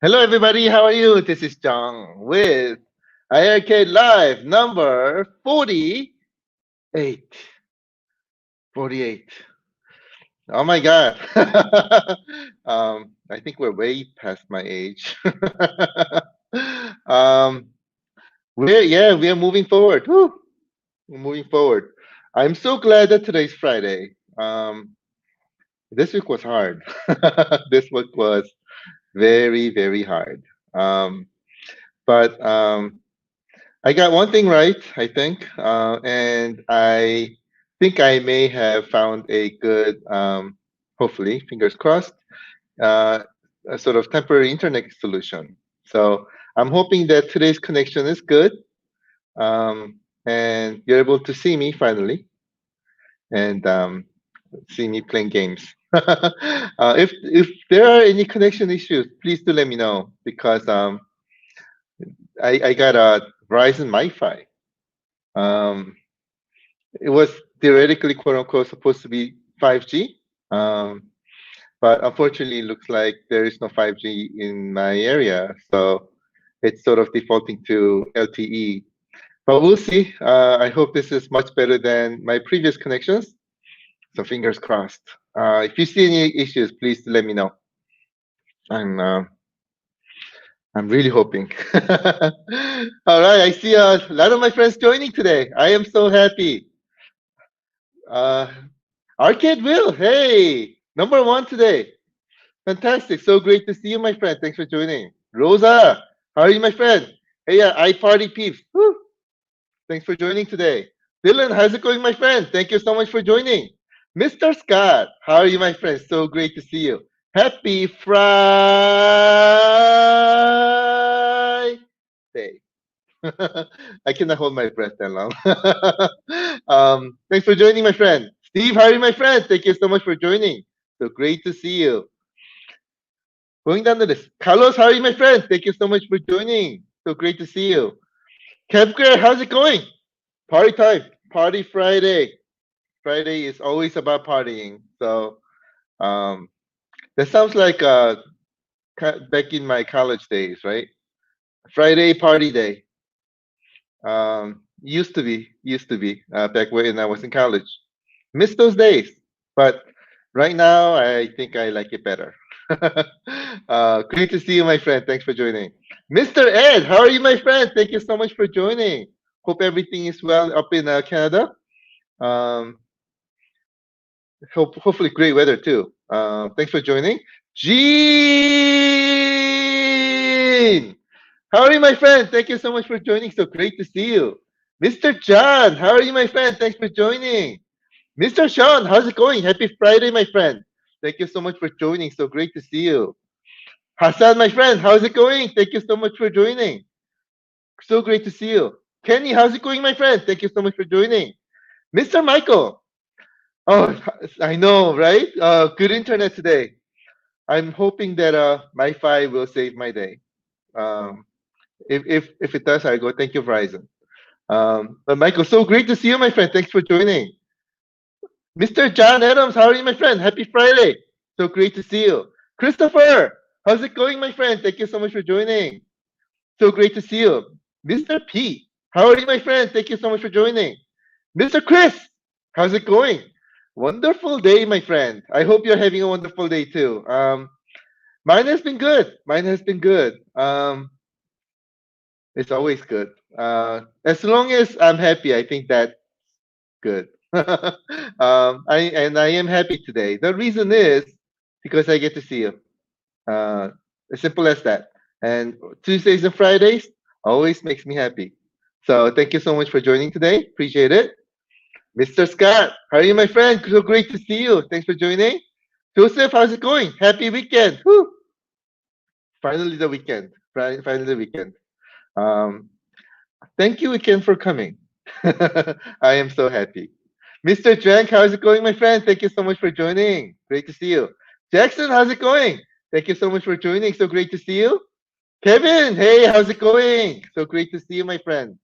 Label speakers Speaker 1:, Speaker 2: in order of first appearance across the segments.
Speaker 1: Hello, everybody. How are you? This is Jung with iiRcade Live number 48. 48. Oh my God. I think we're way past my age. um, we are moving forward. Woo, we're moving forward. I'm so glad that today's Friday. This week was hard. This week was very, very hard. Um, but I got one thing right, I think, and I think I may have found a good, hopefully, fingers crossed, uh, a sort of temporary internet solution. So I'm hoping that today's connection is good, and you're able to see me finally, and see me playing games. If there are any connection issues, please do let me know because I got a Verizon MiFi. Um, it was theoretically, quote unquote, supposed to be 5G. Um, but unfortunately, it looks like there is no 5G in my area. So it's sort of defaulting to LTE. But we'll see. I hope this is much better than my previous connections. So fingers crossed. If you see any issues, please let me know. I'm uh, I'm really hoping. All right, I see a lot of my friends joining today. I am so happy. Uh, Arcade Will, hey, number one today. Fantastic. So great to see you, my friend. Thanks for joining. Rosa, how are you, my friend? Hey, I party peeps. Woo. Thanks for joining today. Dylan, how's it going, my friend? Thank you so much for joining. Mr. Scott, how are you, my friend? So great to see you. Happy Friday. I cannot hold my breath that long. Thanks for joining, my friend. Steve, how are you, my friend? Thank you so much for joining. So great to see you. Going down the list. Carlos, how are you, my friend? Thank you so much for joining. So great to see you. Kevker, how's it going? Party time. Party Friday. Friday is always about partying. So um, that sounds like back in my college days, right? Friday party day. Used to be back when I was in college. Miss those days, but right now I think I like it better. Great to see you, my friend. Thanks for joining. Mr. Ed, how are you, my friend? Thank you so much for joining. Hope everything is well up in Canada. Um, hopefully great weather too. Thanks for joining. Gene, how are you, my friend? Thank you so much for joining. So great to see you. Mr. John, how are you, my friend? Thanks for joining. Mr. Sean, how's it going? Happy Friday, my friend. Thank you so much for joining. So great to see you. Hassan, my friend, how's it going? Thank you so much for joining. So great to see you. Kenny, how's it going, my friend? Thank you so much for joining. Mr. Michael. Oh, I know, right? Good internet today. I'm hoping that MiFi will save my day. Um, if it does, I go. Thank you, Verizon. But Michael, so great to see you, my friend. Thanks for joining. Mr. John Adams, how are you, my friend? Happy Friday. So great to see you. Christopher, how's it going, my friend? Thank you so much for joining. So great to see you. Mr. P, how are you, my friend? Thank you so much for joining. Mr. Chris, how's it going? Wonderful day, my friend. I hope you're having a wonderful day too. Mine has been good. Mine has been good. It's always good. As long as I'm happy, I think that's good. I am happy today. The reason is because I get to see you. Uh, as simple as that. And Tuesdays and Fridays always makes me happy. So thank you so much for joining today. Appreciate it. Mr. Scott, how are you, my friend? So great to see you. Thanks for joining. Joseph, how's it going? Happy weekend. Woo! Finally the weekend. Finally the weekend. Um, thank you again for coming. I am so happy. Mr. Drank, how's it going, my friend? Thank you so much for joining. Great to see you. Jackson, how's it going? Thank you so much for joining. So great to see you. Kevin, hey, how's it going? So great to see you, my friend.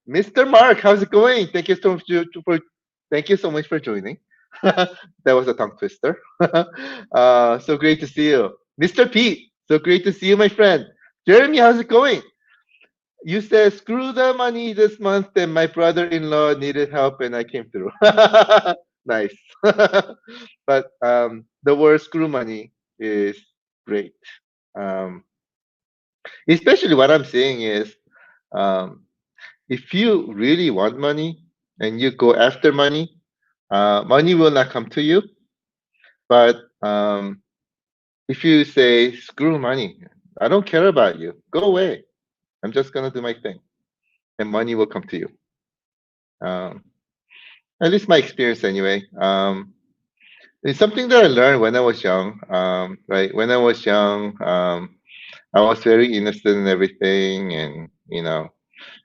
Speaker 1: Mr. Mark, how's it going? Thank you so much for joining. That was a tongue twister. So great to see you. Mr. Pete, So great to see you, my friend. Jeremy, how's it going? You said, screw the money this month, and my brother-in-law needed help, and I came through. Nice. But the word screw money is great. Um, Especially what I'm saying is, um, if you really want money and you go after money, money will not come to you. But if you say, screw money, I don't care about you, go away. I'm just going to do my thing, and money will come to you. Um, at least my experience anyway. It's something that I learned when I was young. Right, when I was young, I was very innocent in everything, and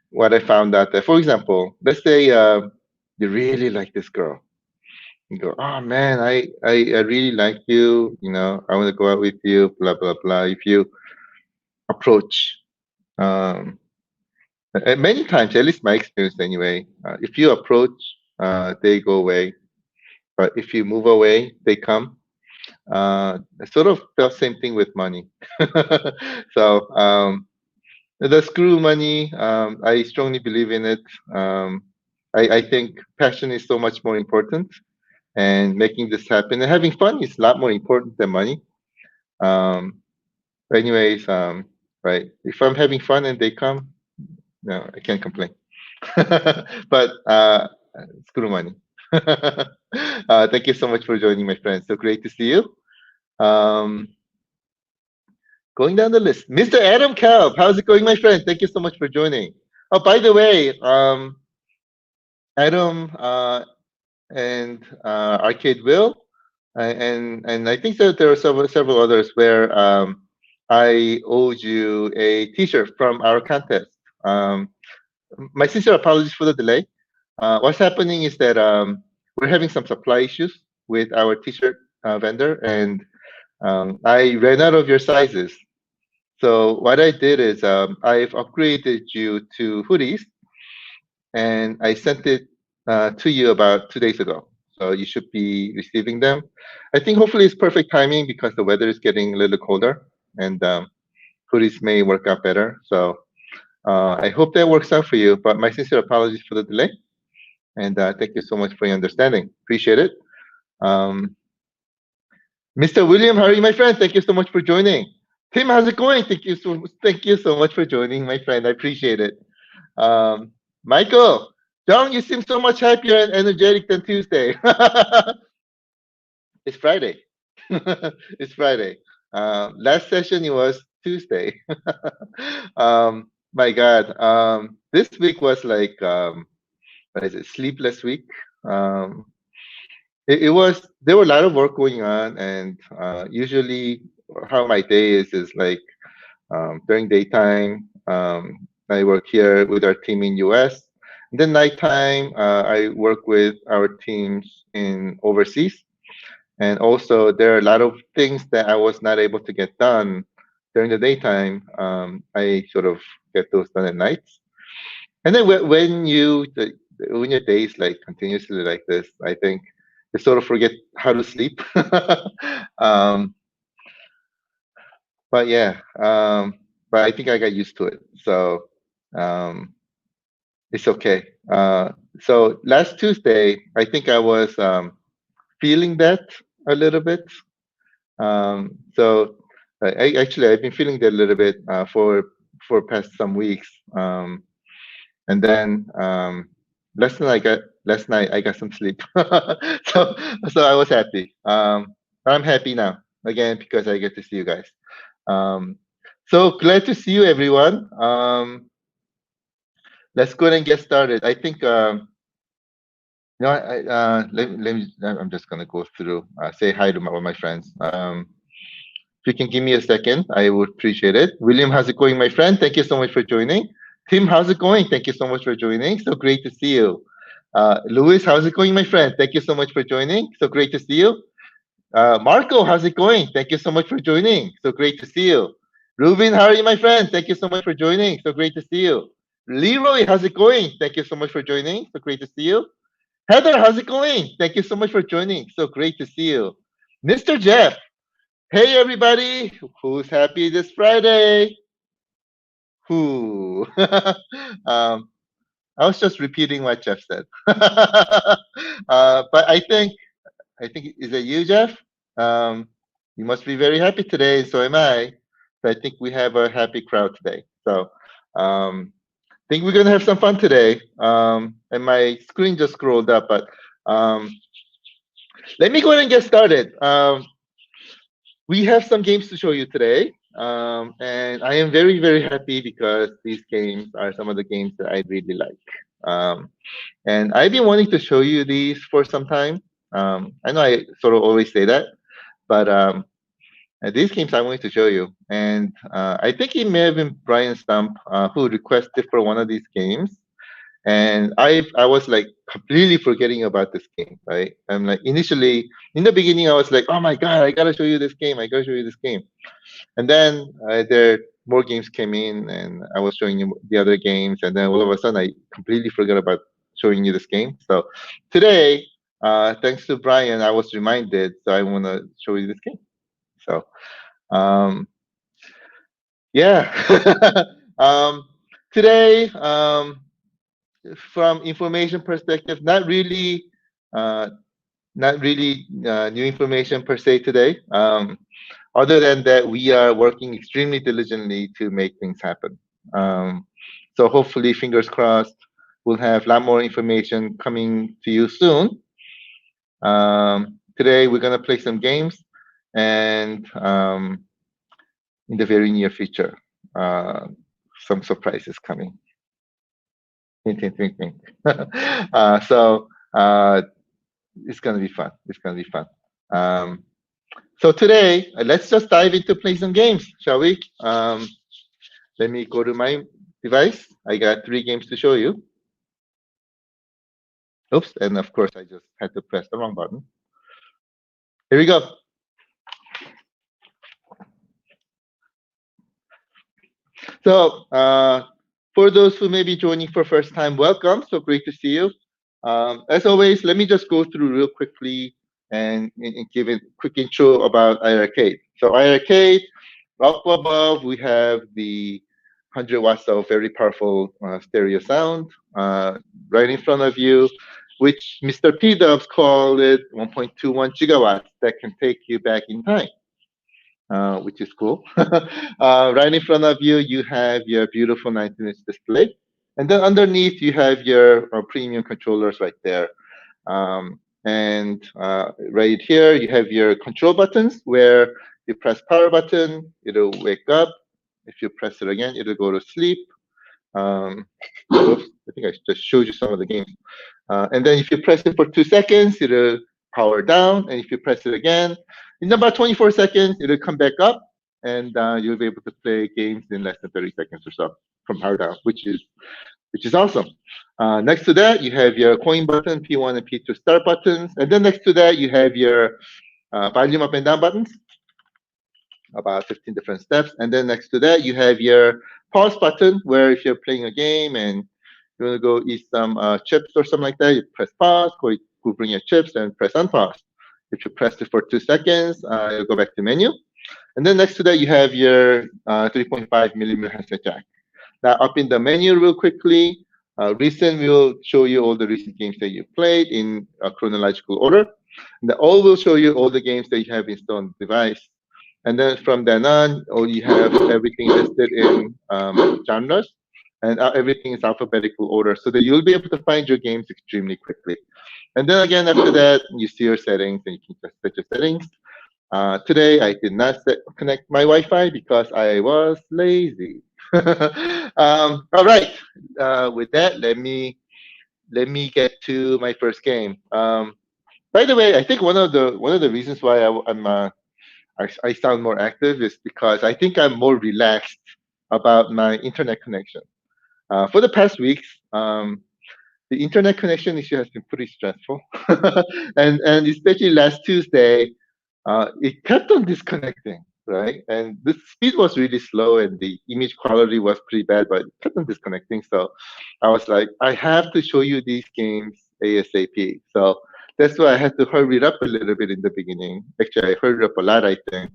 Speaker 1: what I found out that, for example, let's say you really like this girl. You go, oh man, I really like you. I want to go out with you. Blah blah blah. If you approach, um, and many times, at least my experience anyway, if you approach, they go away. But if you move away, they come. I sort of felt same thing with money. So the screw money, I strongly believe in it. I think passion is so much more important, and making this happen and having fun is a lot more important than money. Um, anyways, right? If I'm having fun and they come, no, I can't complain. But screw money. Thank you so much for joining, my friends. So great to see you. Um, Going down the list, Mr. Adam Calv, how's it going, my friend? Thank you so much for joining. Oh, by the way, Adam and Arcade Will, and I think that there are several others where I owed you a T-shirt from our contest. Um, my sincere apologies for the delay. What's happening is that we're having some supply issues with our T-shirt vendor, and I ran out of your sizes. So what I did is I've upgraded you to hoodies, and I sent it to you about 2 days ago. So you should be receiving them. I think hopefully it's perfect timing because the weather is getting a little colder, and hoodies may work out better. So I hope that works out for you. But my sincere apologies for the delay, and thank you so much for your understanding. Appreciate it. Um, Mr. William, how are you, my friend? Thank you so much for joining. Tim, how's it going? Thank you so much for joining, my friend. I appreciate it. Michael, John, you seem so much happier and energetic than Tuesday. It's Friday. It's Friday. Last session it was Tuesday. My God, this week was like what is it? Sleepless week. Um, it was there were a lot of work going on, and usually how my day is like during daytime. I work here with our team in US. And then nighttime, I work with our teams in overseas. And also, there are a lot of things that I was not able to get done during the daytime. I sort of get those done at nights. And then when your day is like continuously like this, I think you sort of forget how to sleep. um, but yeah, but I think I got used to it, so um, it's okay. So last Tuesday, I think I was feeling that a little bit. So actually, I've been feeling that a little bit for past some weeks. And then last night I got some sleep. so I was happy. I'm happy now again because I get to see you guys. So glad to see you, everyone. Let's go ahead and get started. I think let me. I'm just gonna go through. Say hi to all my friends. If you can give me a second, I would appreciate it. William, how's it going, my friend? Thank you so much for joining. Tim, how's it going? Thank you so much for joining. So great to see you. Louis, how's it going, my friend? Thank you so much for joining. So great to see you. Marco, how's it going? Thank you so much for joining. So great to see you. Ruben, how are you, my friend? Thank you so much for joining. So great to see you. Leroy, how's it going? Thank you so much for joining. So great to see you. Heather, how's it going? Thank you so much for joining. So great to see you. Mr. Jeff, Hey everybody, who's happy this Friday? Who? I was just repeating what Jeff said. But I think is it you, Jeff? Um, you must be very happy today, and so am I. So I think we have a happy crowd today. So I think we're gonna have some fun today. And my screen just scrolled up, but um, let me go ahead and get started. We have some games to show you today. And I am very, very happy because these games are some of the games that I really like. Um, and I've been wanting to show you these for some time. I know I sort of always say that, but these games I wanted to show you. And I think it may have been Brian Stump who requested for one of these games. And I was like completely forgetting about this game, right? I'm like initially in the beginning I was like, oh my god, I gotta show you this game. I gotta show you this game. And then there more games came in, and I was showing you the other games, and then all of a sudden I completely forgot about showing you this game. So today, thanks to Brian, I was reminded, so I want to show you this game. So um, yeah, today from information perspective, uh, not really new information per se today. Other than that, we are working extremely diligently to make things happen. Um, so hopefully, fingers crossed, we'll have a lot more information coming to you soon. Today, we're going to play some games, and in the very near future, uh, some surprises coming. Hint, hint, hint, hint. So it's going to be fun. It's going to be fun. Um, so today, let's just dive into play some games, shall we? Let me go to my device. I got 3 games to show you. Oops, and of course I just had to press the wrong button. Here we go. So for those who may be joining for first time, welcome. So great to see you. As always, let me just go through real quickly and give a quick intro about iiRcade. So iiRcade, up above, we have the 100 watts of very powerful stereo sound. Right in front of you, which Mr. P Dubs called it 1.21 gigawatts that can take you back in time, which is cool. Right in front of you, you have your beautiful 19-inch display. And then underneath, you have your premium controllers right there. And right here, you have your control buttons where you press power button, it'll wake up. If you press it again, it'll go to sleep. Oops, I think I just showed you some of the games. And then if you press it for 2 seconds, it'll power down. And if you press it again, in about 24 seconds, it'll come back up, and you'll be able to play games in less than 30 seconds or so from power down, which is awesome. Next to that, you have your coin button, P1 and P2 start buttons. And then next to that, you have your volume up and down buttons, about 15 different steps. And then next to that, you have your pause button, where if you're playing a game and you want to go eat some chips or something like that, you press pause, go bring your chips, and press unpause. If you press it for 2 seconds, you'll go back to menu. And then next to that, you have your 3.5 millimeter headset jack. Now, up in the menu real quickly, recent will show you all the recent games that you played in a chronological order. And the all will show you all the games that you have installed on the device. And then from then on, all you have everything listed in genres, and everything is alphabetical order, so that you'll be able to find your games extremely quickly. And then again, after that, you see your settings, and you can just set your settings. Today, I did not connect my Wi-Fi because I was lazy. All right. With that, let me get to my first game. By the way, I think one of the reasons why I sound more active is because I think I'm more relaxed about my internet connection. For the past weeks, the internet connection issue has been pretty stressful, and especially last Tuesday, it kept on disconnecting, right? And the speed was really slow, and the image quality was pretty bad, but it kept on disconnecting. So I was like, I have to show you these games ASAP. So that's why I had to hurry it up a little bit in the beginning. Actually, I hurried up a lot, I think.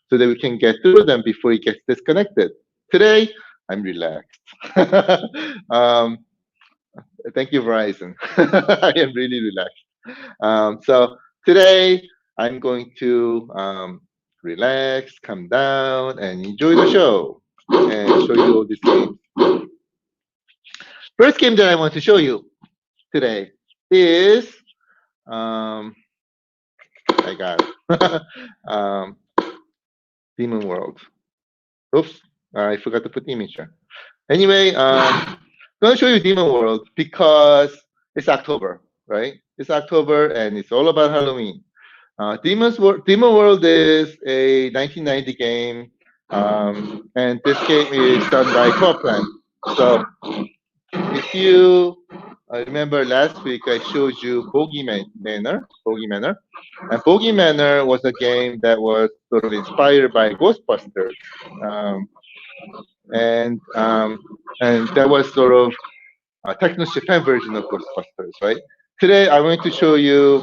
Speaker 1: so that we can get through them before it gets disconnected. Today, I'm relaxed. um, Thank you, Verizon. I am really relaxed. So today, I'm going to relax, come down, and enjoy the show and show you all these games. First game that I want to show you today is I got it. Demon World. Oops, I forgot to put the image here. Anyway, I'm going to show you Demon World because it's October, right? It's October and it's all about Halloween. Demon World is a 1990 game, and this game is done by Copland. So if you remember last week, I showed you Bogey Manor, and Bogey Manor was a game that was sort of inspired by Ghostbusters, um, and um, and that was sort of a Technos Japan version of Ghostbusters, right? Today, I'm going to show you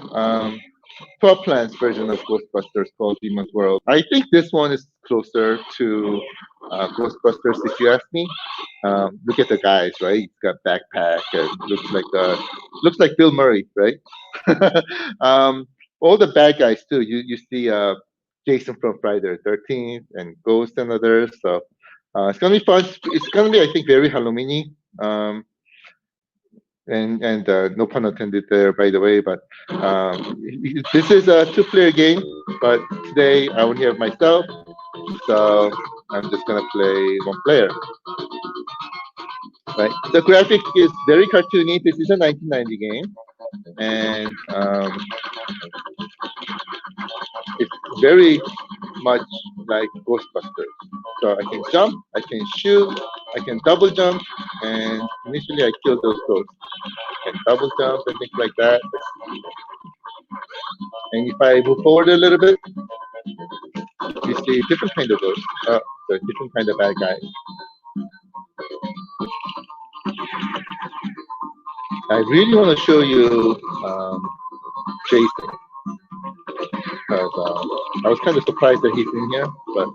Speaker 1: 12 Plants version of Ghostbusters called Demon's World. I think this one is closer to Ghostbusters, if you ask me. Look at the guys, right? He's got backpack and looks like Bill Murray, right? um, all the bad guys too. You see Jason from Friday the 13th and Ghost and others. So it's gonna be fun. It's gonna be, I think, very Halloweeny. Um, and no pun intended there, by the way. But this is a two-player game, but today I only have myself, so I'm just gonna play one player. Right. The graphic is very cartoony. This is a 1990 game, and it's very much like Ghostbusters. So I can jump, I can shoot, I can double jump, and initially I kill those ghosts. I can double jump and things like that. And if I move forward a little bit, you see different kind of ghosts, so different kind of bad guys. I really want to show you Jason, because I was kind of surprised that he's in here, but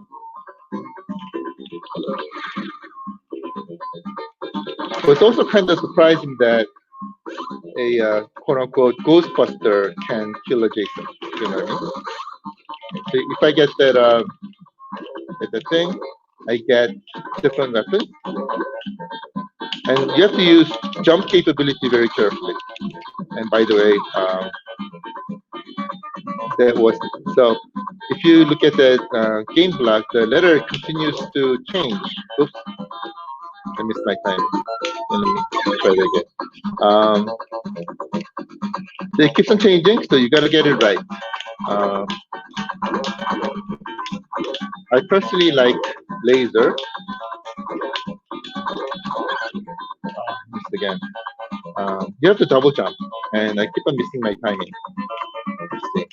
Speaker 1: it's also kind of surprising that a quote-unquote Ghostbuster can kill a Jason. You know what I mean? So if I get that thing, I get different weapons, and you have to use jump capability very carefully. And by the way, that was so. If you look at that game block, the letter continues to change. Oops, I missed my time. Let me try that again. So it keeps on changing, so you got to get it right. I personally like laser. Missed again. You have to double jump, and I keep on missing my timing. Let's see.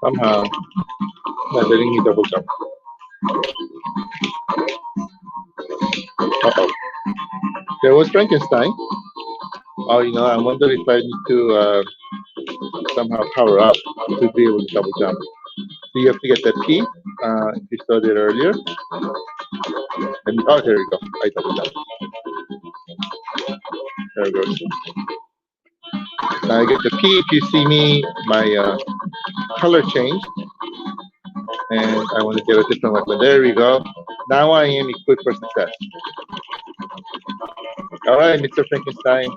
Speaker 1: Somehow, not letting me double jump. Uh-oh. There was Frankenstein. Oh, I wonder if I need to somehow power up to be able to double jump. So you have to get that P, if you saw that earlier. Oh, there we go. I double jump. There we go. Now I get the P. If you see me, my color changed. And I want to get a different weapon. There we go. Now I am equipped for success. All right, Mr. Frankenstein.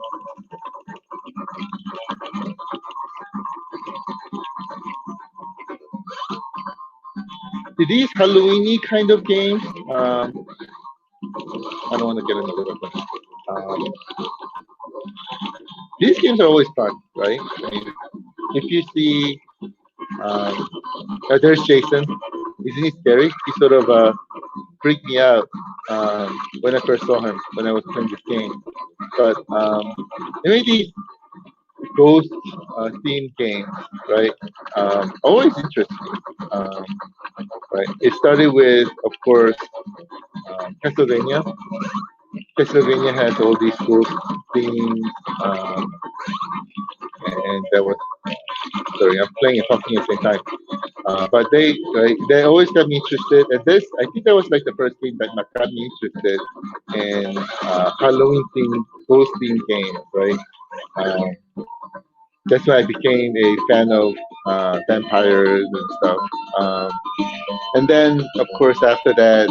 Speaker 1: These Halloweeny kind of games, I don't want to get another weapon. These games are always fun, right? I mean, if you see, there's Jason. Isn't he scary? He sort of freaked me out when I first saw him when I was playing this game. But there these ghost themed games, right? Always interesting. Right. It started with, of course, Castlevania. Castlevania has all these ghost themes, um, and that was sorry, I'm playing and talking at the same time. But they always got me interested. And this, I think that was like the first game that got me interested in Halloween themed, ghost themed games, right? That's why I became a fan of vampires and stuff. Um, and then, of course, after that,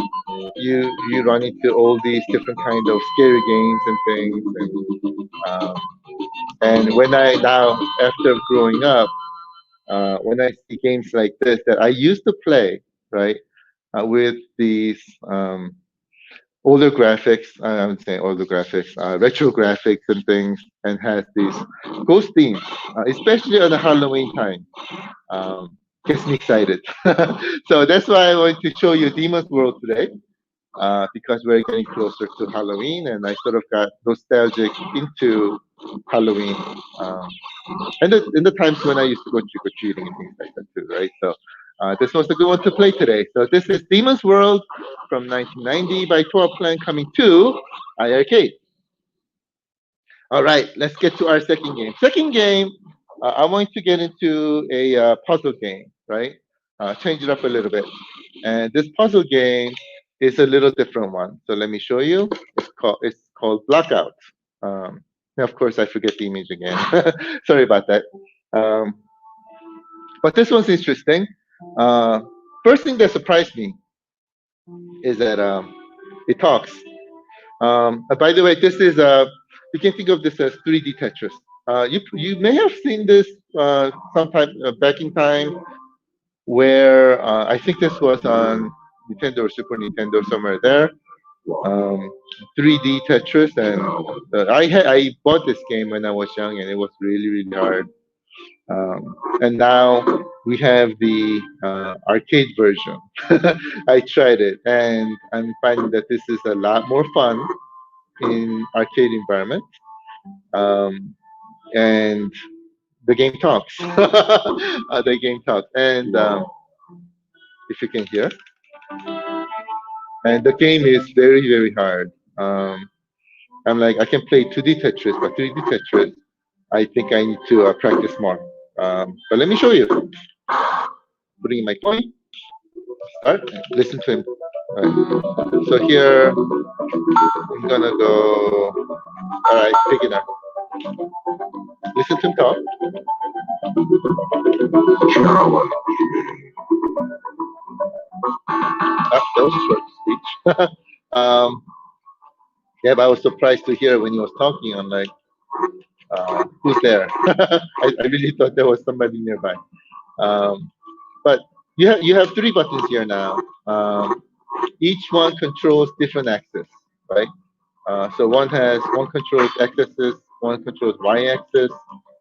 Speaker 1: you run into all these different kind of scary games and things. And when I now, after growing up, when I see games like this that I used to play, right, with these older graphics, I would say older graphics, retro graphics and things, and has these ghost themes, especially on the Halloween time. Um, Gets me excited. So that's why I want to show you Demon's World today, because we're getting closer to Halloween, and I sort of got nostalgic into Halloween. In the times when I used to go trick or treating and things like that too, right? So this was a good one to play today. So this is Demon's World from 1990 by 12 Clan coming to iiRcade. All right, let's get to our second game. Second game, I want to get into a puzzle game, right? Change it up a little bit. And this puzzle game is a little different one. So let me show you. It's called Blackout. Um, and of course, I forget the image again. Sorry about that. Um, but this one's interesting. Uh, First thing that surprised me is that it talks. By the way, this is you can think of this as 3D Tetris. You may have seen this sometime back in time where I think this was on Nintendo or Super Nintendo somewhere there. Um, 3D Tetris, and I bought this game when I was young, and it was really really hard. And now we have the arcade version. I tried it, and I'm finding that this is a lot more fun in arcade environment. Um, and the game talks. The game talks, and if you can hear, and the game is very very hard. I'm like I can play 2D Tetris, but 3D Tetris, I think I need to practice more. But let me show you. Putting in my coin. Start. Listen to him. All right. So here I'm gonna go. All right, beginner. Listen to him talk. That was a short speech. Yeah, but I was surprised to hear when he was talking. I'm like, who's there? I really thought there was somebody nearby. Um, but you have three buttons here now. Each one controls different axes, right? So one controls x-axis, one controls y-axis,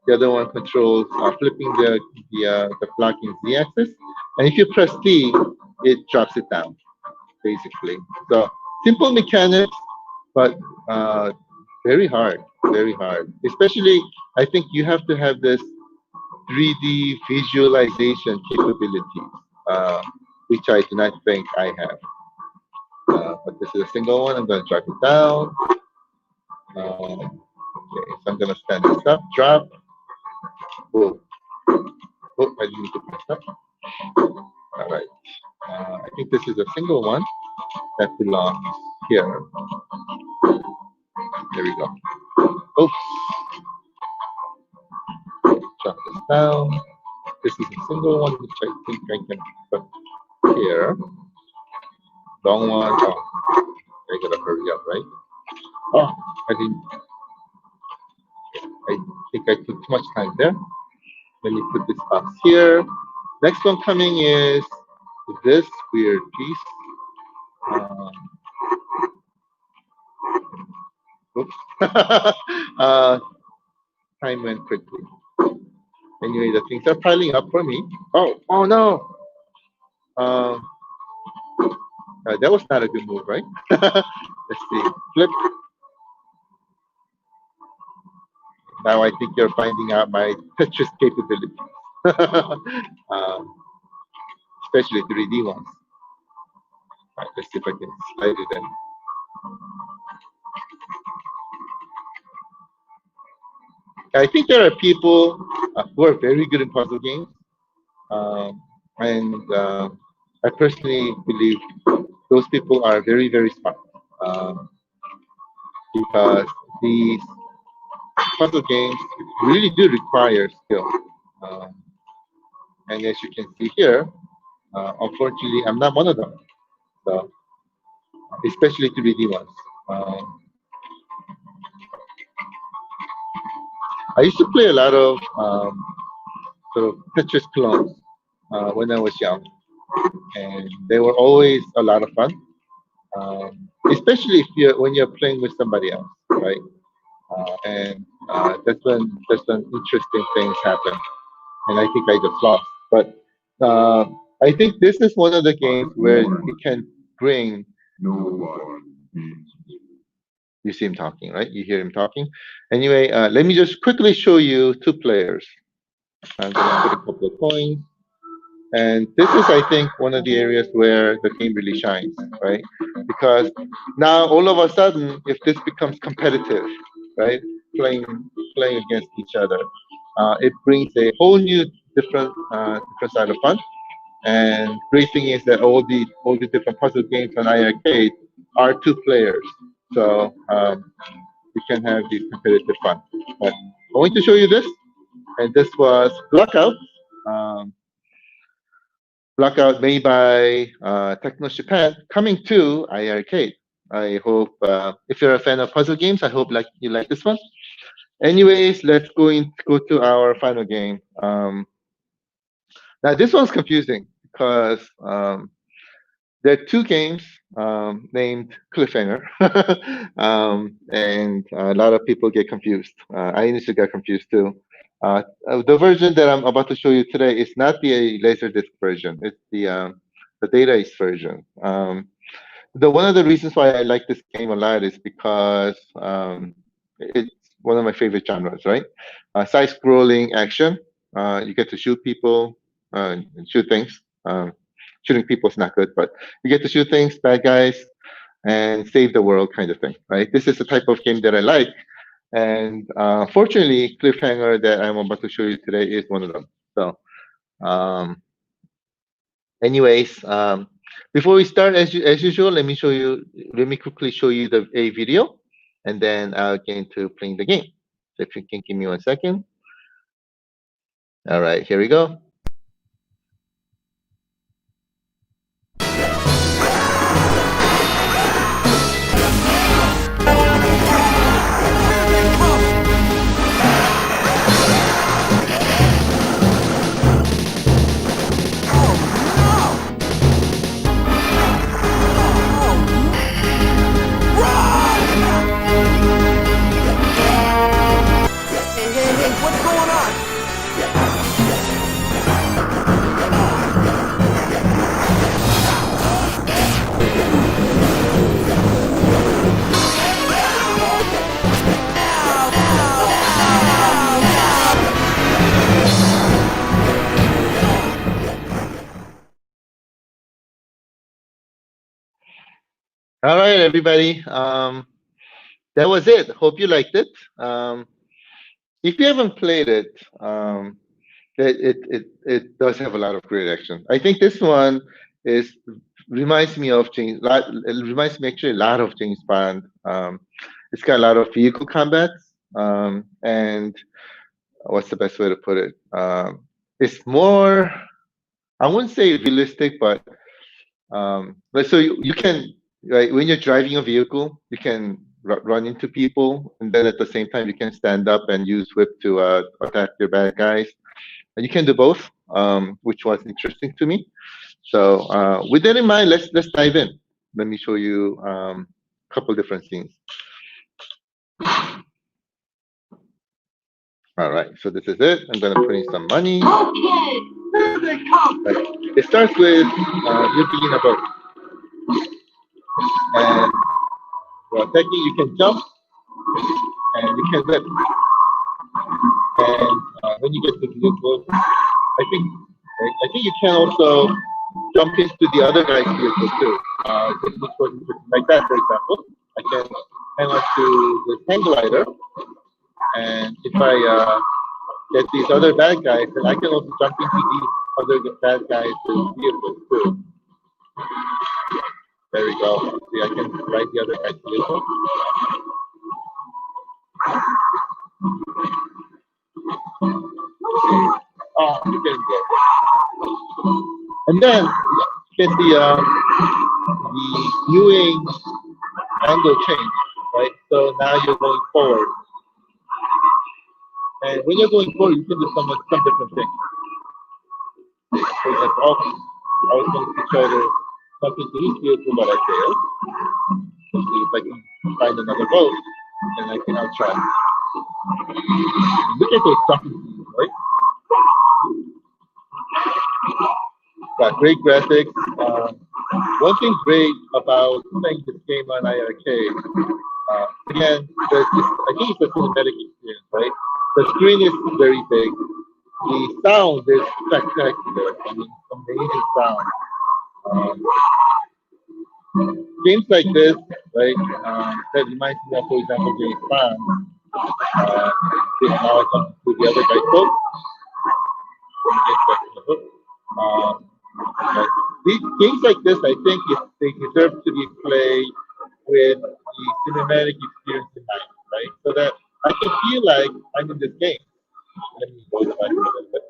Speaker 1: the other one controls flipping the block in z-axis, and if you press D, it drops it down, basically. So simple mechanics, but uh, very hard, very hard. Especially, I think you have to have this 3D visualization capabilities, which I do not think I have. But this is a single one. I'm going to drop it down. Okay, so I'm gonna stand this up, drop. Oh, oh, I need to press that. All right. I think this is a single one that belongs here. There we go. Oops. Drop this down. This is a single one which I think I can put here. Long one. Oh, I gotta hurry up, right? Oh, I didn't. I think I took too much time there. Let me put this box here. Next one coming is this weird piece. Um, Oops. Time went quickly. Anyway, the things are piling up for me. Oh no. Um, that was not a good move, right? Let's see. Flip. Now I think you're finding out my Tetris capabilities, um, especially 3D ones. All right, let's see if I can slide it in. I think there are people who are very good in puzzle games, and I personally believe those people are very, very smart, um, because these puzzle games really do require skill. Um, and as you can see here, unfortunately, I'm not one of them. So, especially 3D ones. Um, I used to play a lot of sort of Tetris clones when I was young, and they were always a lot of fun, especially if you're when you're playing with somebody else, right? And that's when interesting things happen. And I think I just lost. But uh, I think this is one of the games where it can bring. You see him talking, right? You hear him talking. Anyway, let me just quickly show you two players. I'm gonna put a couple of coins. And this is, I think, one of the areas where the game really shines, right? Because now all of a sudden, if this becomes competitive, right, playing playing against each other, it brings a whole new different side of fun. And great thing is that all the different puzzle games on iiRcade are two players, so we can have the competitive fun. But I want to show you this, and this was Blackout. Um, Blackout made by Technos Japan, coming to iiRcade. I hope if you're a fan of puzzle games, I hope you like this one. Anyways, let's go to our final game. Now this one's confusing because there are two games named Cliffhanger, and a lot of people get confused. I initially got confused too. The version that I'm about to show you today is not the Laserdisc version. It's the data east version. The one of the reasons why I like this game a lot is because it's one of my favorite genres, right? Side-scrolling action. You get to shoot people, shoot things. Shooting people is not good, but you get to shoot things, bad guys, and save the world kind of thing, right? This is the type of game that I like. And fortunately, Cliffhanger that I'm about to show you today is one of them. So um, anyways, before we start, as usual, let me quickly show you a video, and then I'll get into playing the game. So if you can give me 1 second. All right, here we go. All right, everybody. That was it. Hope you liked it. If you haven't played it, it does have a lot of great action. I think this one reminds me of James. It reminds me actually a lot of James Bond. It's got a lot of vehicle combat, and what's the best way to put it? It's more, I wouldn't say realistic, but so you can, right, when you're driving a vehicle, you can run into people, and then at the same time you can stand up and use whip to attack your bad guys. You can do both, which was interesting to me. So with that in mind, let's dive in. Let me show you a couple different scenes. All right, so this is it. I'm gonna put in some money. Okay, here they come. Right. It starts with you being a boat, and while attacking, you can jump and you can whip. And when you get to the vehicle, I think you can also jump into the other guy's vehicle too. Like that, for example. I can hang on to the hang glider, And if I get these other bad guys, then I can also jump into these other bad guys' vehicles too. There we go. See, I can ride the other guy's vehicle. Oh, you can go. And then get the viewing angle change, right? So now you're going forward. And when you're going forward, you can do some different things. For example, I was going to try to jump into his vehicle, but I failed. Let's see if I can find another boat, and I can outtry. Look at those jumping scenes, right? Got great graphics. One thing great about playing this game on iiRcade, again, I think it's a cinematic experience, right? The screen is very big. The sound is spectacular. I mean, amazing sound. Games like this, right? That reminds me of, for example, James Bond. Now I come to the other guy's boat. Right. These games like this, I think, they deserve to be played with the cinematic experience in mind, right? So that I can feel like I'm in this game. Let me go back a little bit.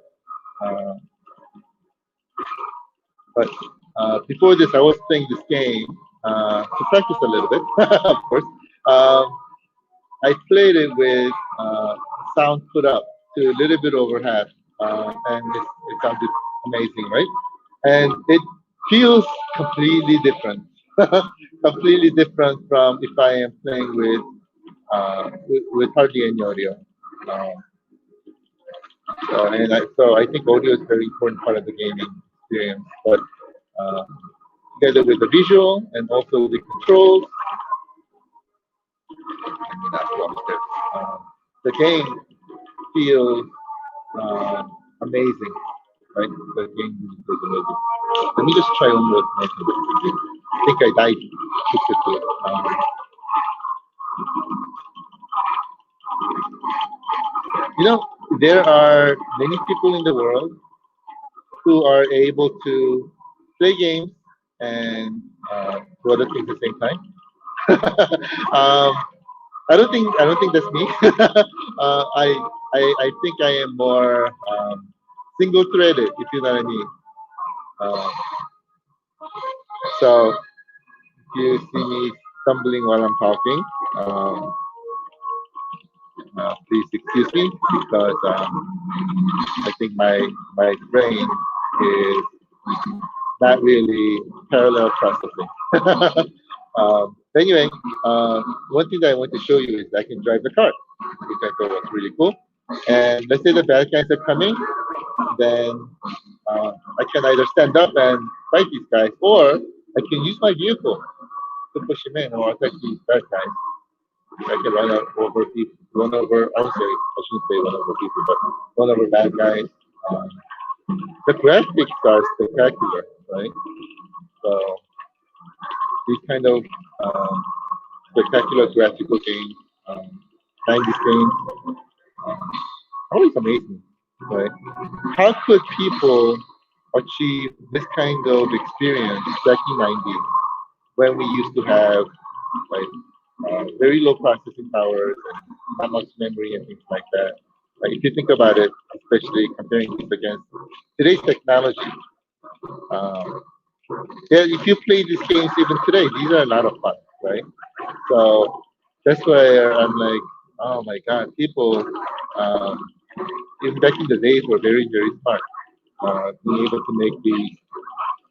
Speaker 1: But before this, I was playing this game to practice a little bit, of course. I played it with sound put up to a little bit over half, and it sounded amazing, right? And it feels completely different, completely different from if I am playing with hardly any audio. So I think audio is a very important part of the gaming experience, but uh, together with the visual and also the controls, I mean, that's what it is. The game feels amazing, right? The game really feels amazing. Let me just try one more thing. I think I died too quickly. You know, there are many people in the world who are able to play games and do other things at the same time. I don't think that's me. I think I am more single threaded, if you know what I mean. Um, so if you see me stumbling while I'm talking, please excuse me because I think my brain is not really parallel processing. Anyway, one thing that I want to show you is I can drive the car, which I thought was really cool. And let's say the bad guys are coming, then I can either stand up and fight these guys, or I can use my vehicle to push them in or attack these bad guys. I can over people, run over. I shouldn't say run over people, but run over bad guys. Um, the graphics are spectacular, right? So these kind of spectacular graphical games, 90s games, always amazing, right? How could people achieve this kind of experience back in 90s when we used to have like very low processing powers and not much memory and things like that? Like if you think about it, especially comparing this against today's technology, um, yeah, if you play these games even today, these are a lot of fun, right? So that's why I'm like, oh my God, people, um, even back in the days, were very, very smart, being able to make these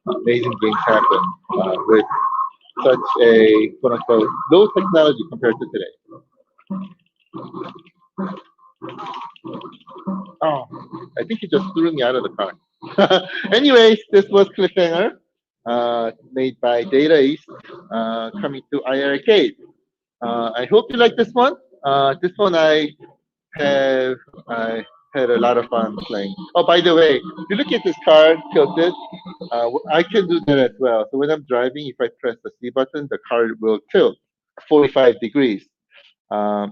Speaker 1: amazing games happen with such a quote unquote low technology compared to today. Oh, I think he just threw me out of the car. Anyways, this was Cliffhanger, made by Data East, coming to iiRcade. I hope you like this one. This one have I had a lot of fun playing. Oh, by the way, if you look at this car tilted, I can do that as well. So when I'm driving, if I press the C button, the car will tilt 45 degrees.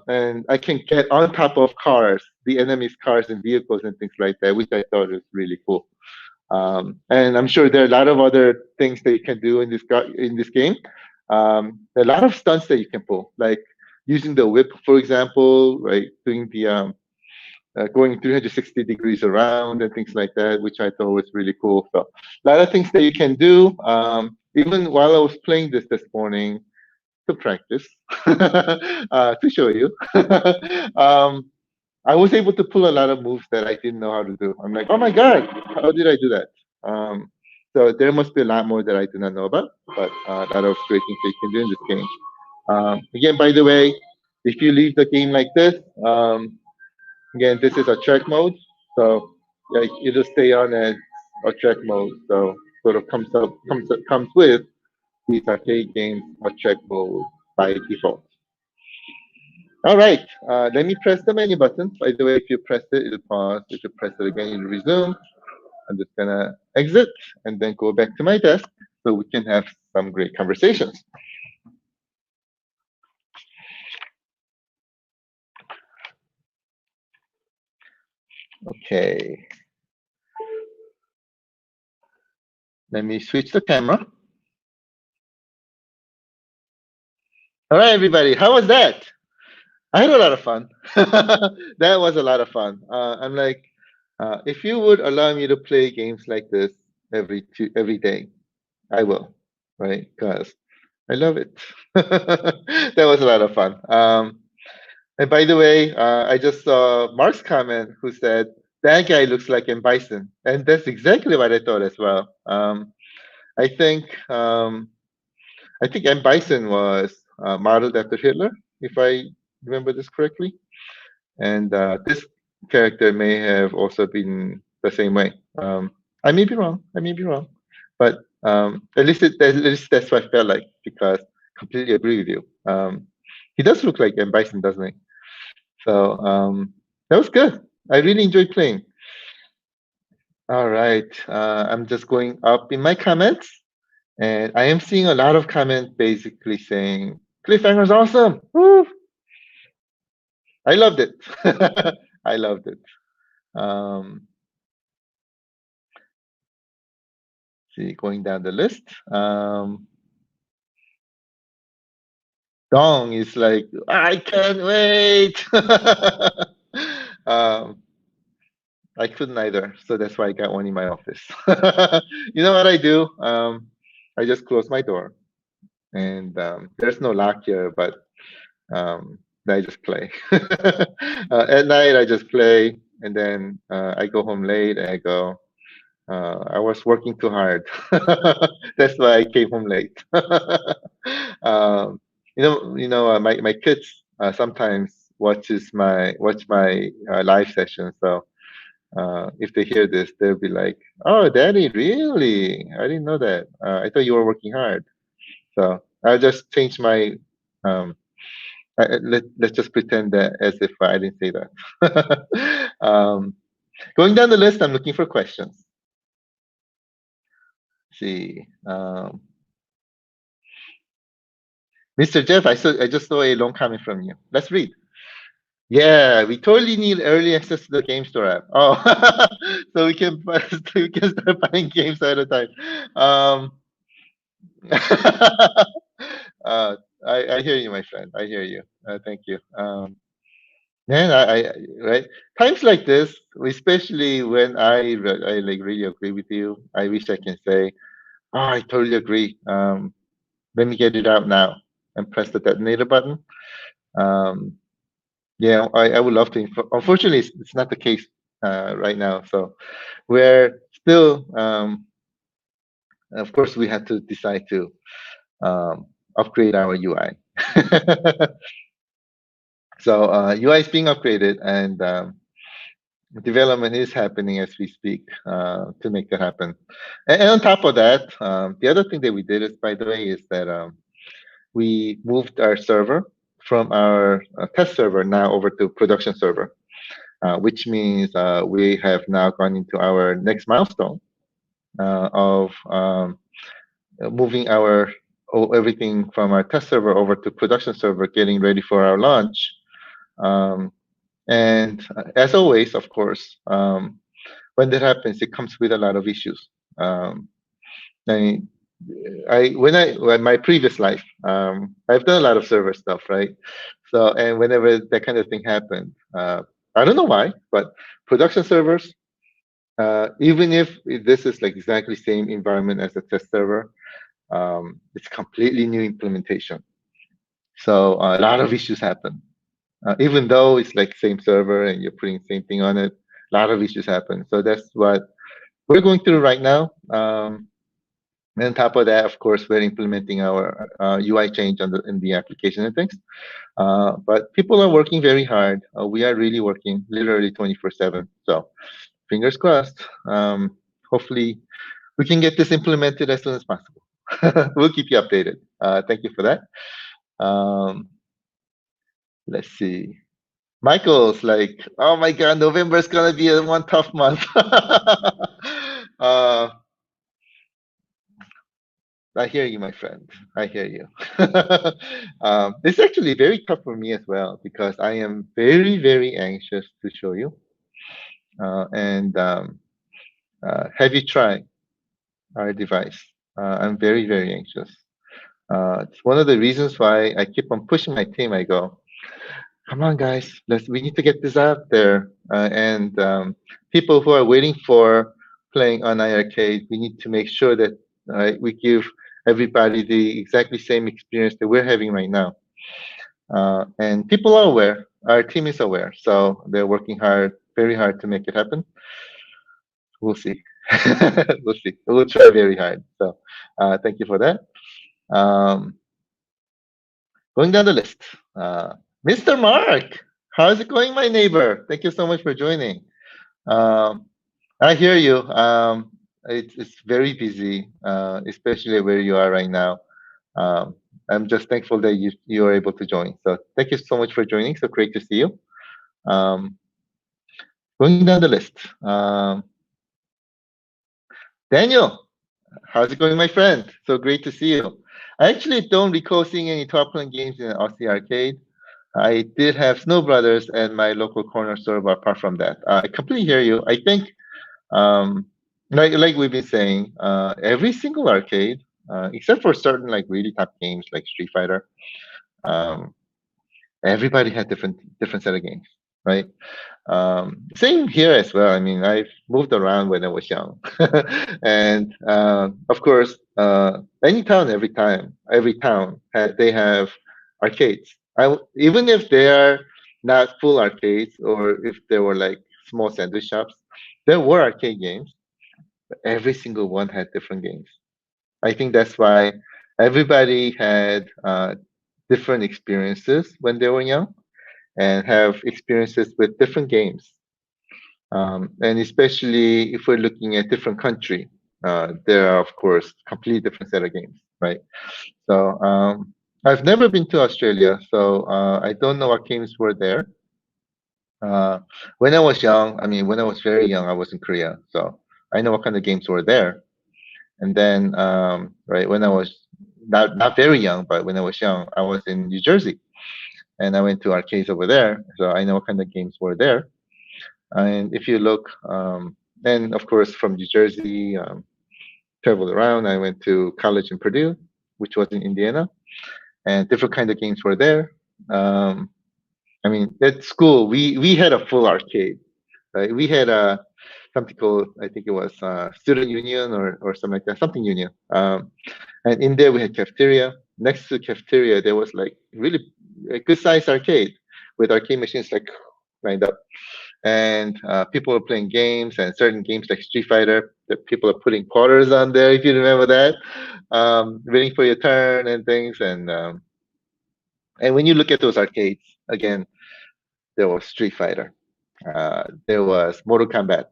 Speaker 1: and I can get on top of cars, the enemy's cars and vehicles and things like that, which I thought was really cool. And I'm sure there are a lot of other things that you can do in this game. There are a lot of stunts that you can pull, like using the whip, for example, right? Doing the going 360 degrees around and things like that, which I thought was really cool. So a lot of things that you can do. Even while I was playing this morning to practice, to show you. um, I was able to pull a lot of moves that I didn't know how to do. I'm like, oh my god, how did I do that? So there must be a lot more that I do not know about, but a lot of great things that you can do in this game. Again, by the way, if you leave the game like this, again, this is a track mode, so like it'll stay on as a track mode. So sort of comes with these arcade games or track mode by default. All right, let me press the menu button. By the way, if you press it, it'll pause. If you press it again, it'll resume. I'm just gonna exit and then go back to my desk so we can have some great conversations. Okay. Let me switch the camera. All right, everybody, how was that? I had a lot of fun. That was a lot of fun. I'm like, if you would allow me to play games like this every day, I will, right? Because I love it. That was a lot of fun. And by the way, I just saw Mark's comment who said, that guy looks like M. Bison. And that's exactly what I thought as well. I think I think M. Bison was modeled after Hitler, if I remember this correctly. And this character may have also been the same way. I may be wrong. I may be wrong, but at least that's what I felt like, because completely agree with you. He does look like M. Bison, doesn't he? So that was good. I really enjoyed playing. All right, I'm just going up in my comments, and I am seeing a lot of comments basically saying Cliffhanger's awesome. Woo! I loved it. I loved it. See, going down the list. Dong is like, I can't wait. I couldn't either, so that's why I got one in my office. You know what I do? I just close my door, and there's no lock here, but I just play. At night, I just play, and then I go home late, and I go, I was working too hard. That's why I came home late. My kids sometimes watch my live session. So if they hear this, they'll be like, "Oh, Daddy, really? I didn't know that. I thought you were working hard." So I'll just change my. Let's just pretend that as if I didn't say that. Going down the list, I'm looking for questions. See, Mr. Jeff, I just saw a long comment from you. Let's read. Yeah, we totally need early access to the game store app. Oh, so we can start buying games at a time. I hear you, my friend. I hear you. Thank you. Man, right, times like this, especially when I like really agree with you. I wish I can say, oh, I totally agree. Let me get it out now and press the detonator button. Yeah, I would love to. Unfortunately, it's not the case right now. So we're still, of course, we have to decide to upgrade our UI. So UI is being upgraded, and development is happening as we speak to make that happen. And on top of that, the other thing that we did is, by the way, is that we moved our server from our test server now over to production server, which means we have now gone into our next milestone of moving our everything from our test server over to production server, getting ready for our launch. Um, and as always, of course, when that happens, it comes with a lot of issues. Um, I, when my previous life, I've done a lot of server stuff, right? So, and whenever that kind of thing happened, I don't know why, but production servers, even if this is like exactly same environment as a test server, it's completely new implementation. So a lot of issues happen. Even though it's like same server and you're putting same thing on it, a lot of issues happen. So that's what we're going through right now. And on top of that, of course, we're implementing our UI change on in the application and things. But people are working very hard. We are really working literally 24/7. So fingers crossed. Hopefully, we can get this implemented as soon as possible. We'll keep you updated. Thank you for that. Um, let's see. Michael's like, oh my God, November is gonna be one tough month. I hear you, my friend. I hear you. It's actually very tough for me as well because I am very, very anxious to show you. And have you tried our device? I'm very, very anxious. It's one of the reasons why I keep on pushing my team. I go, come on, guys, we need to get this out there. And people who are waiting for playing on iiRcade, we need to make sure that we give everybody the exactly same experience that we're having right now. And people are aware. Our team is aware, so they're working hard, very hard to make it happen. We'll see. We'll see. We'll try very hard. So thank you for that. Um, Going down the list, Mr. Mark, how's it going, my neighbor? Thank you so much for joining. Um, I hear you. It's very busy, especially where you are right now. Um, I'm just thankful that you are able to join. So thank you so much for joining. So great to see you. Um, Going down the list, Daniel, how's it going, my friend? So great to see you. I actually don't recall seeing any top playing games in Aussie Arcade. I did have Snow Brothers and my local corner store, but apart from that, I completely hear you. I think, um, like we've been saying, every single arcade, except for certain like really top games like Street Fighter, um, everybody had different set of games, right? Same here as well. I mean, I've moved around when I was young, and of course, any town, every town they have arcades. Even if they are not full arcades, or if they were like small sandwich shops, there were arcade games. But every single one had different games. I think that's why everybody had different experiences when they were young and have experiences with different games. And especially if we're looking at different country, there are of course completely different set of games, right? So I've never been to Australia, so I don't know what games were there. When I was young, I mean, when I was very young, I was in Korea, so I know what kind of games were there. And then, right when I was not very young, but when I was young, I was in New Jersey, and I went to arcades over there, so I know what kind of games were there. And if you look, and of course from New Jersey, traveled around. I went to college in Purdue, which was in Indiana, and different kind of games were there. I mean, at school we had a full arcade, right? We had a something called, I think it was student union or something like that, something union. And in there we had cafeteria. Next to the cafeteria there was like really a good sized arcade with arcade machines like lined up, and people were playing games, and certain games like Street Fighter that people are putting quarters on there, if you remember that, waiting for your turn and things. And when you look at those arcades again, there was Street Fighter, there was Mortal Kombat.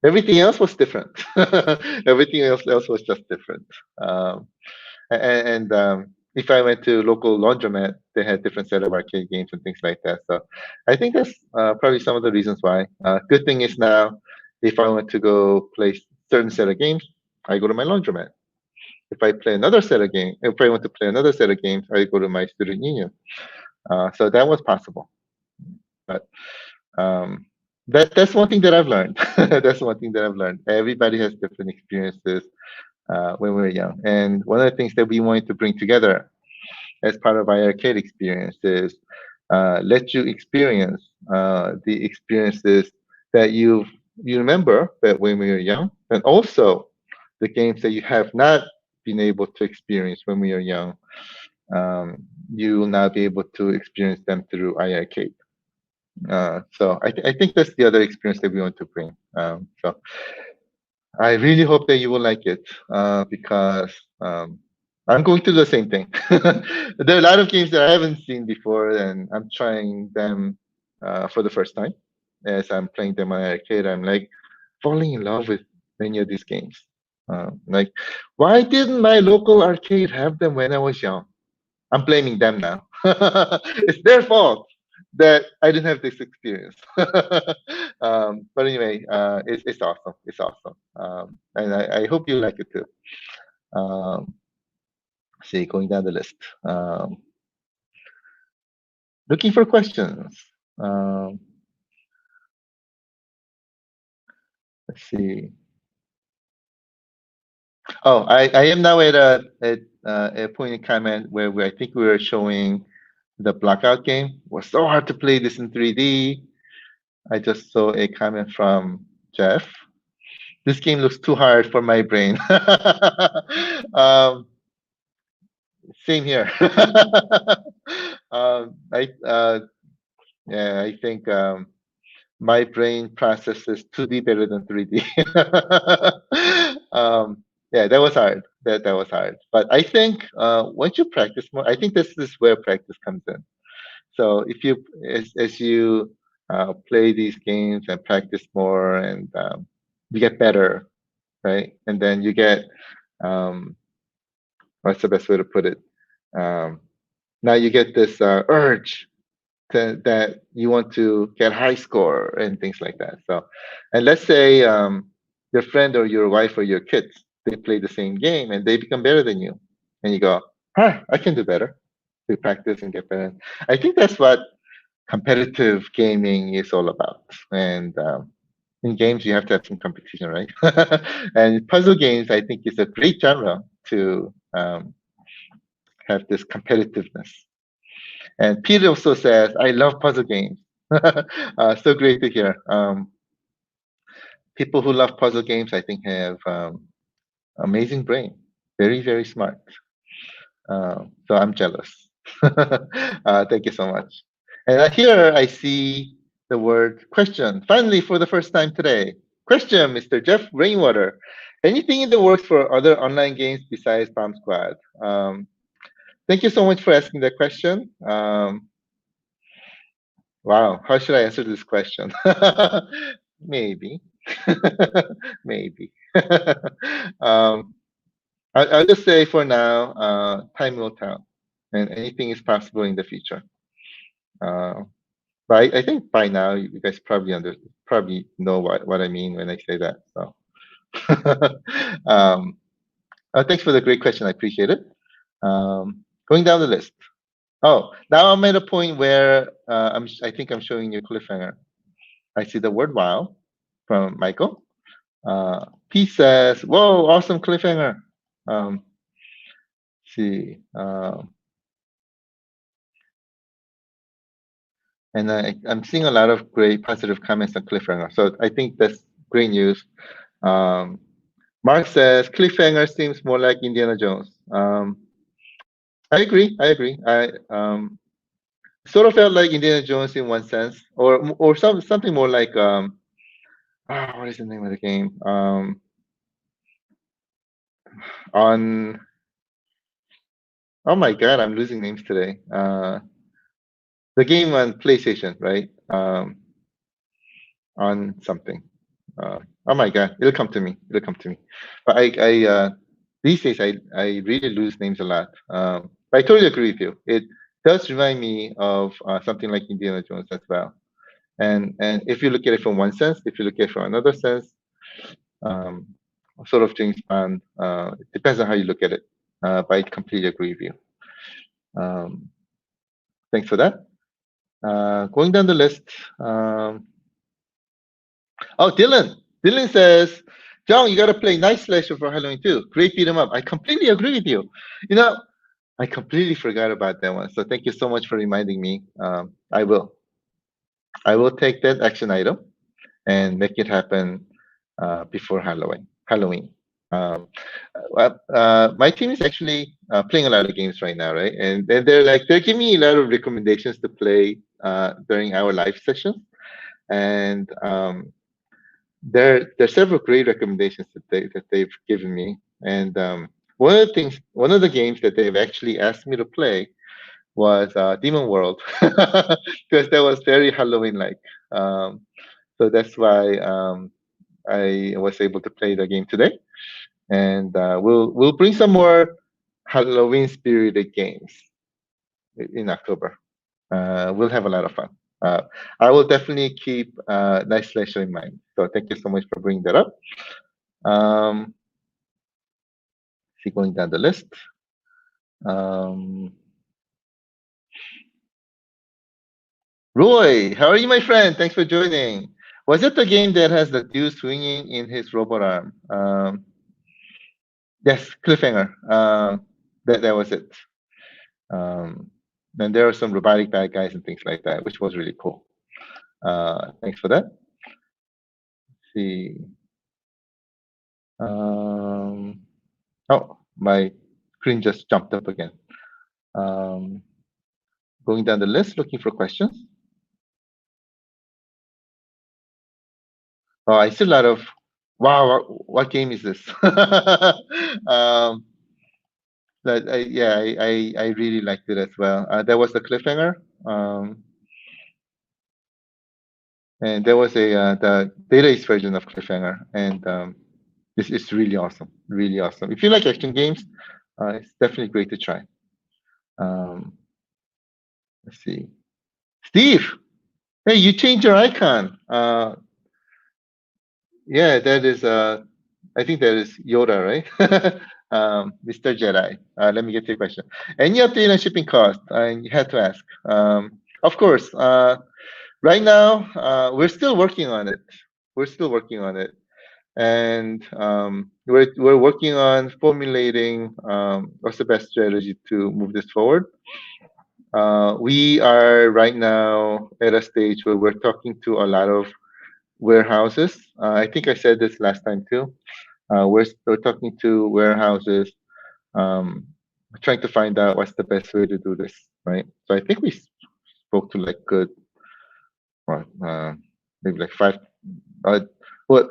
Speaker 1: Everything else was different. Everything else was just different. Um, and if I went to local laundromat, they had different set of arcade games and things like that. So I think that's probably some of the reasons why. Good thing is now, if I want to go play certain set of games, I go to my laundromat. if I play another set of games, if I want to play another set of games, I go to my student union. So that was possible. But that's one thing that I've learned. That's one thing that I've learned. Everybody has different experiences when we're young, and one of the things that we wanted to bring together as part of our arcade experience is let you experience the experiences that you remember that when we were young, and also the games that you have not been able to experience when we were young. You will now be able to experience them through iiRcade. So I think that's the other experience that we want to bring. So I really hope that you will like it because I'm going to do the same thing. There are a lot of games that I haven't seen before, and I'm trying them for the first time. As I'm playing them on arcade, I'm like falling in love with many of these games. Like, why didn't my local arcade have them when I was young? I'm blaming them now. It's their fault that I didn't have this experience. But anyway, it's awesome. It's awesome. And I hope you like it too. See, going down the list. Looking for questions. Let's see. Oh, I am now at a point in comment where I think we were showing the Blackout game. It was so hard to play this in 3D. I just saw a comment from Jeff. This game looks too hard for my brain. Same here. Yeah, I think my brain processes 2D better than 3D. Yeah, that was hard. That was hard. But I think once you practice more, I think this is where practice comes in. So if you as you play these games and practice more, and you get better, right? And then you get what's the best way to put it? Now you get this urge that you want to get high score and things like that. So, and let's say your friend or your wife or your kids, they play the same game and they become better than you, and you go, I can do better. We practice and get better. I think that's what competitive gaming is all about. And in games, you have to have some competition, right? And puzzle games, I think, is a great genre to have this competitiveness. And Peter also says, I love puzzle games. So great to hear. People who love puzzle games, I think, have amazing brain. Very, very smart. So I'm jealous. Thank you so much. And here I see the word question. Finally, for the first time today. Question, Mr. Jeff Rainwater. Anything in the works for other online games besides Bomb Squad? Thank you so much for asking that question. Wow, how should I answer this question? Maybe. Maybe. I'll just say for now, time will tell, and anything is possible in the future. But I think by now you guys probably know what I mean when I say that. So, thanks for the great question. I appreciate it. Going down the list. Oh, now I'm at a point where I think I'm showing you Cliffhanger. I see the word "wow" from Michael. P says, "Whoa, awesome Cliffhanger." See. And I'm seeing a lot of great positive comments on Cliffhanger. So I think that's great news. Mark says, Cliffhanger seems more like Indiana Jones. I agree. I sort of felt like Indiana Jones in one sense, or something more like what is the name of the game? On oh my god, I'm losing names today. The game on PlayStation, right? On something. Oh my god, it'll come to me. But I these days I really lose names a lot. But I totally agree with you. It does remind me of something like Indiana Jones as well. And if you look at it from one sense, if you look at it from another sense, sort of James Bond. It depends on how you look at it. But I completely agree with you. Thanks for that. Going down the list. Oh, Dylan. Dylan says, John, you got to play Night Slasher for Halloween too. Great beat 'em up. I completely agree with you. You know, I completely forgot about that one. So thank you so much for reminding me. I will. I will take that action item and make it happen before Halloween. My team is actually playing a lot of games right now, right? And they're giving me a lot of recommendations to play during our live sessions. And there's several great recommendations that they've given me. And one of the games that they've actually asked me to play was Demon World, because that was very Halloween-like. So that's why I was able to play the game today, and we'll bring some more Halloween spirited games in October. We'll have a lot of fun. I will definitely keep Night Slasher in mind. So thank you so much for bringing that up. See, going down the list. Roy, how are you, my friend? Thanks for joining. Was it the game that has the dude swinging in his robot arm? Yes, Cliffhanger. That was it. Then there are some robotic bad guys and things like that, which was really cool. Thanks for that. Let's see. Oh, my screen just jumped up again. Going down the list, looking for questions. Oh, I see a lot of, wow, what game is this? I really liked it as well. There was the Cliffhanger. And there was the database version of Cliffhanger, and this is really awesome, really awesome. If you like action games, it's definitely great to try. Let's see, Steve. Hey, you changed your icon. Yeah, that is. I think that is Yoda, right? Mr. Jedi. Let me get to your question. Any update on shipping cost? You had to ask. Of course. Right now, we're still working on it. We're still working on it, and we're working on formulating what's the best strategy to move this forward. We are right now at a stage where we're talking to a lot of warehouses. I think I said this last time too. We're talking to warehouses, trying to find out what's the best way to do this, right? So I think we spoke to like good, maybe like 5. Well,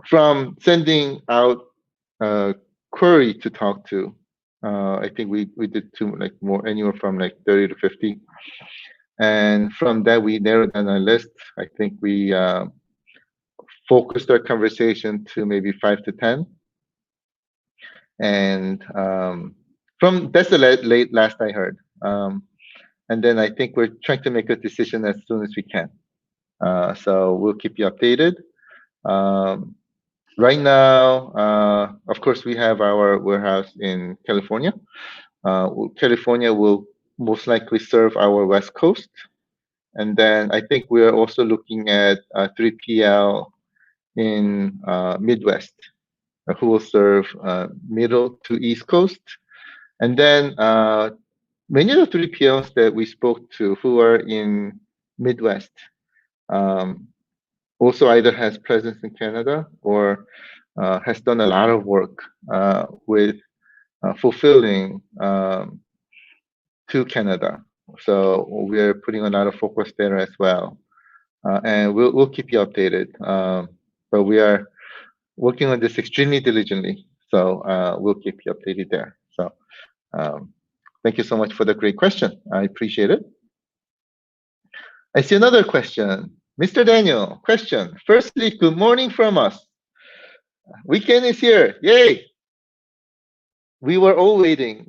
Speaker 1: from sending out a query to talk to, I think we did like more, anywhere from like 30 to 50. And from that, we narrowed down our list. I think we focused our conversation to maybe 5 to 10. And from that's the last I heard. And then I think we're trying to make a decision as soon as we can. So we'll keep you updated. Right now, of course, we have our warehouse in California. California will most likely serve our West Coast. And then I think we are also looking at 3PL in Midwest, who will serve Middle to East Coast. And then many of the 3PLs that we spoke to who are in Midwest also either has presence in Canada or has done a lot of work with fulfilling to Canada. So we're putting a lot of focus there as well. And we'll keep you updated. But we are working on this extremely diligently. So we'll keep you updated there. So thank you so much for the great question. I appreciate it. I see another question. Mr. Daniel, question. Firstly, good morning from us. Weekend is here. Yay! We were all waiting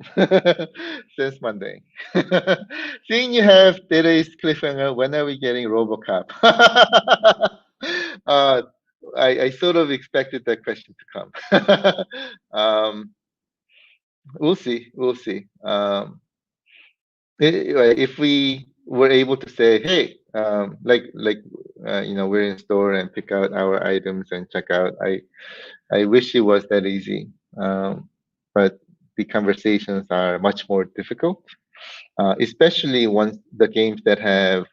Speaker 1: since Monday. Seeing you have today's cliffhanger, when are we getting RoboCop? I sort of expected that question to come. We'll see. We'll see. If we were able to say, hey, we're in store and pick out our items and check out. I wish it was that easy, but the conversations are much more difficult, especially once the games that have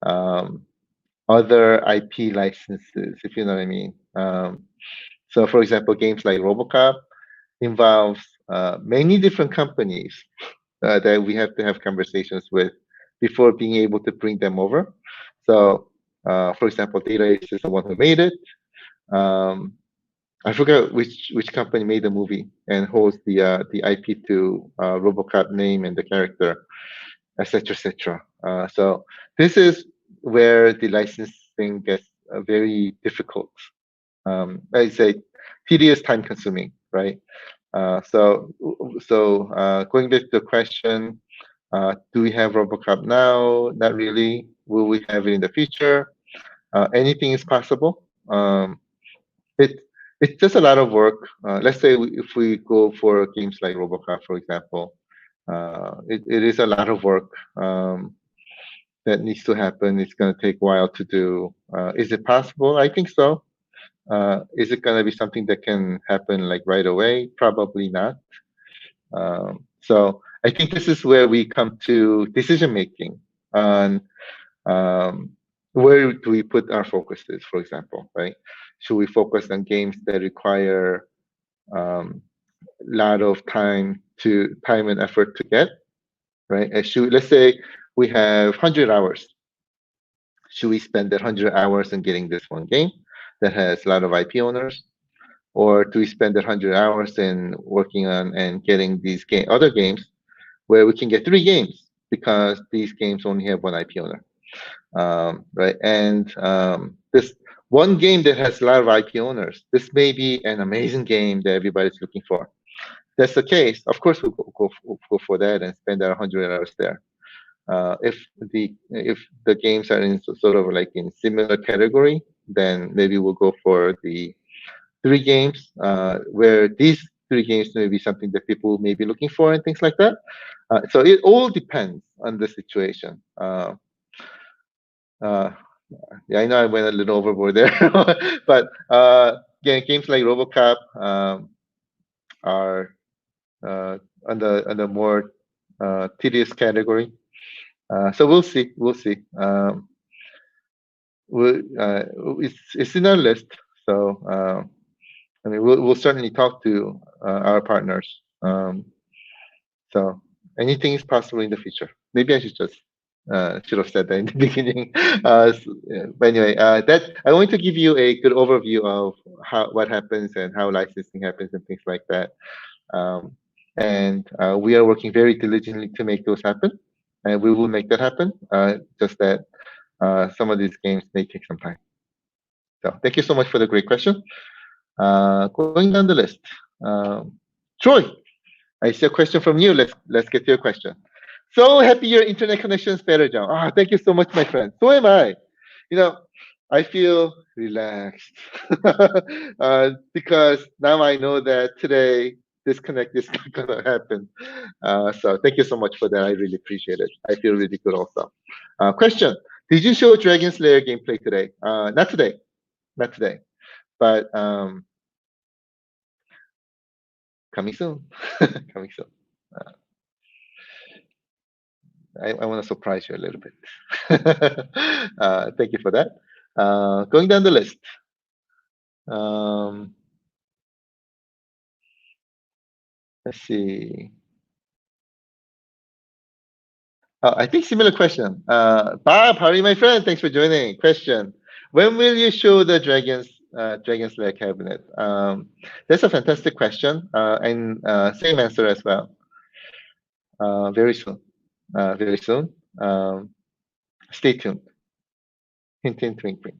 Speaker 1: um, other IP licenses, if you know what I mean. So, for example, games like RoboCop involves many different companies that we have to have conversations with before being able to bring them over. So, for example, Data Ace is the one who made it. I forgot which company made the movie and holds the IP to RoboCop name and the character, etc., etc. So this is where the licensing gets very difficult. I say tedious, time consuming, right? So going back to the question, do we have RoboCop now? Not really. Will we have it in the future? Anything is possible. It it's just a lot of work. Let's say if we go for games like RoboCop, for example, it is a lot of work that needs to happen. It's going to take a while to do. Is it possible? I think so. Is it going to be something that can happen like right away? Probably not. So I think this is where we come to decision making on where do we put our focuses, for example, right? Should we focus on games that require a lot of time and effort to get, right? Let's say we have 100 hours. Should we spend that 100 hours on getting this one game that has a lot of IP owners? Or do we spend that 100 hours in working on and getting these other games where we can get 3 games because these games only have one IP owner, right? And this one game that has a lot of IP owners, this may be an amazing game that everybody's looking for. If that's the case, of course we'll go for that and spend our 100 hours there. If the games are in sort of like in similar category, then maybe we'll go for the 3 games where these 3 games may be something that people may be looking for and things like that. So it all depends on the situation. Yeah, I know I went a little overboard there, but yeah, games like RoboCop are on the more tedious category. So we'll see. We'll see. It's in our list. So I mean, we'll certainly talk to our partners. So anything is possible in the future. Maybe I should have said that in the beginning. But anyway, that I want to give you a good overview of what happens and how licensing happens and things like that. And we are working very diligently to make those happen, and we will make that happen. Just that some of these games may take some time. So thank you so much for the great question. Going down the list, Troy, I see a question from you. Let's get to your question. So happy your internet connection is better, John. Ah, thank you so much, my friend. So am I. You know, I feel relaxed because now I know that today disconnect is not gonna happen. So thank you so much for that. I really appreciate it. I feel really good also. Question: did you show Dragon Slayer gameplay today? Not today. Not today. But coming soon. Coming soon. I want to surprise you a little bit. Thank you for that. Going down the list. Let's see. I think similar question. Bob, how are you, my friend? Thanks for joining. Question: when will you show the Dragon Slayer cabinet? That's a fantastic question, and same answer as well. Very soon. Very soon. Stay tuned. Hint, hint, wink, wink.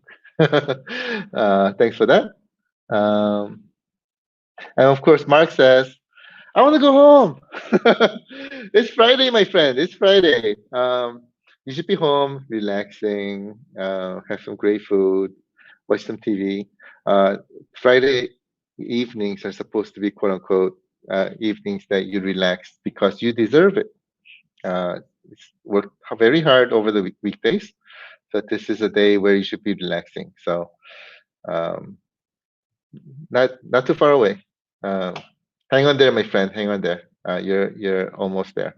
Speaker 1: Thanks for that. And of course, Mark says, I want to go home. It's Friday, my friend. It's Friday. You should be home, relaxing, have some great food, watch some TV. Friday evenings are supposed to be quote unquote evenings that you relax because you deserve it. Work very hard over the weekdays, so this is a day where you should be relaxing. So um, not too far away. Um, hang on there, my friend. Hang on there. You're almost there.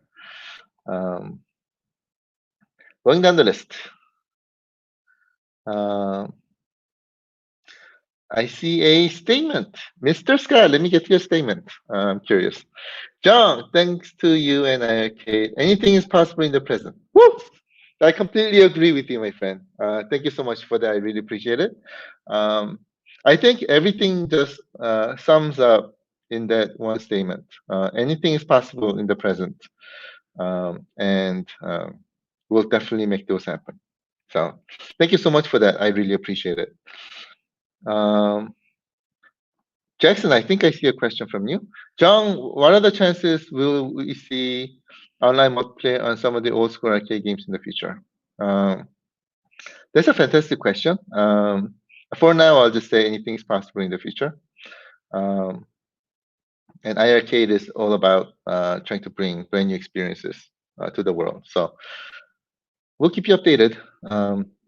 Speaker 1: Um, going down the list. Um, I see a statement. Mr. Scott, let me get your statement. I'm curious. John, thanks to you and iiRcade, anything is possible in the present. Woo! I completely agree with you, my friend. Thank you so much for that. I really appreciate it. Um, I think everything just sums up in that one statement. Anything is possible in the present. And we'll definitely make those happen. So thank you so much for that. I really appreciate it. Um, Jackson, I think I see a question from you. John, what are the chances will we see online multiplayer on some of the old school arcade games in the future? That's a fantastic question. For now, I'll just say anything is possible in the future. And iiRcade is all about trying to bring brand new experiences to the world. So we'll keep you updated.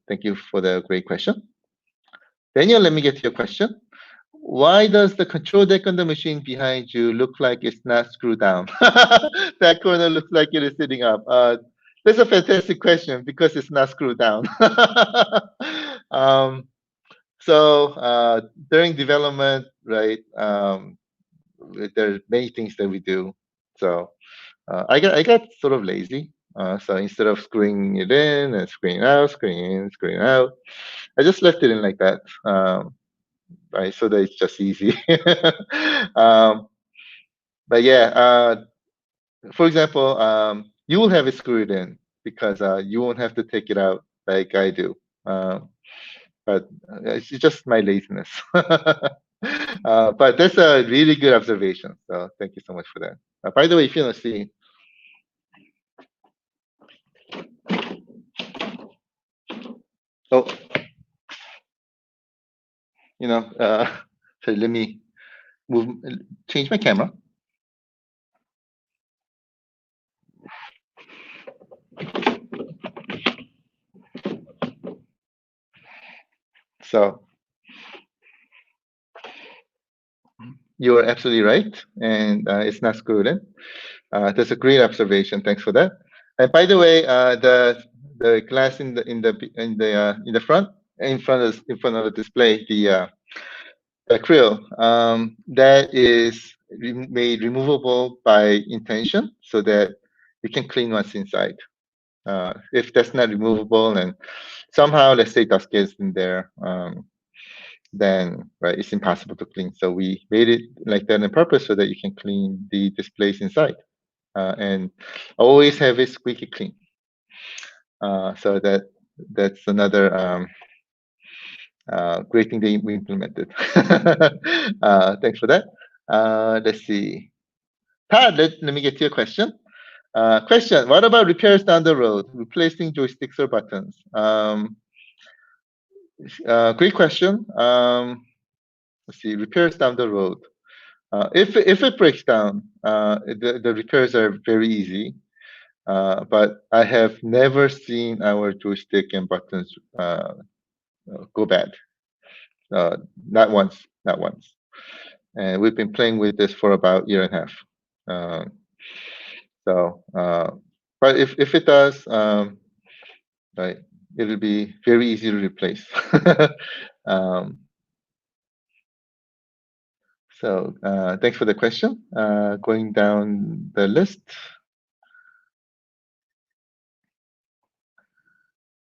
Speaker 1: Thank you for the great question. Daniel, let me get to your question. Why does the control deck on the machine behind you look like it's not screwed down? That corner looks like it is sitting up. That's a fantastic question because it's not screwed down. um, so during development, right, there are many things that we do. So I got sort of lazy. So instead of screwing it in and screwing it out, screwing in, screwing out, I just left it in like that. Right, so that it's just easy. um, but yeah, for example, you will have it screwed in because you won't have to take it out like I do. But it's just my laziness. But that's a really good observation. So thank you so much for that. By the way, if you want to see, oh, you know, so let me move, change my camera. So you are absolutely right, and it's not screwed in. That's a great observation. Thanks for that. And by the way, the glass in the front of the display, the acryl, that is made removable by intention so that you can clean what's inside. If that's not removable and somehow, let's say, dust gets in there, then right, it's impossible to clean. So we made it like that on purpose so that you can clean the displays inside. And always have it squeaky clean. So that's another great thing that we implemented. Thanks for that. Let's see. Todd, let me get to your question. Question, what about repairs down the road, replacing joysticks or buttons? Great question. Let's see, repairs down the road. If it breaks down, the repairs are very easy. But I have never seen our joystick and buttons go bad. Not once, not once. And we've been playing with this for about a year and a half. But if it does, right, it'll be very easy to replace. Thanks for the question. Going down the list.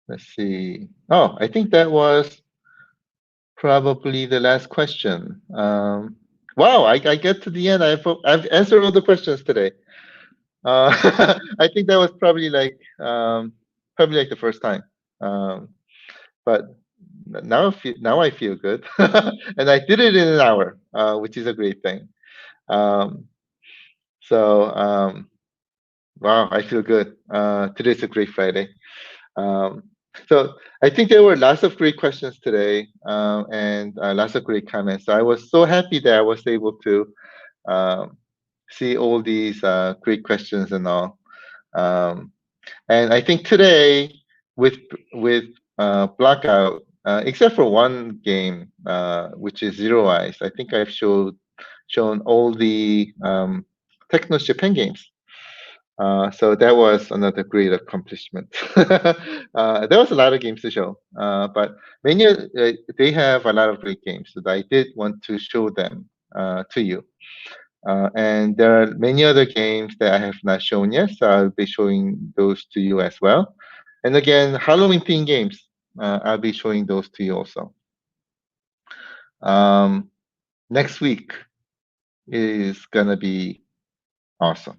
Speaker 1: Let's see. Oh, I think that was probably the last question. Wow, I get to the end. I've answered all the questions today. I think that was probably like the first time. But now I feel good, and I did it in an hour, which is a great thing. Um, wow, I feel good. Today's a great Friday. So I think there were lots of great questions today, and lots of great comments. So I was so happy that I was able to um, see all these great questions and all. Um, and I think today with with Blackout, except for one game, which is Zero Eyes, I think I've shown all the Technos Japan games. So that was another great accomplishment. There was a lot of games to show, but many they have a lot of great games that I did want to show them to you. And there are many other games that I have not shown yet, so I'll be showing those to you as well. And again, Halloween themed games, I'll be showing those to you also. Next week is gonna be awesome.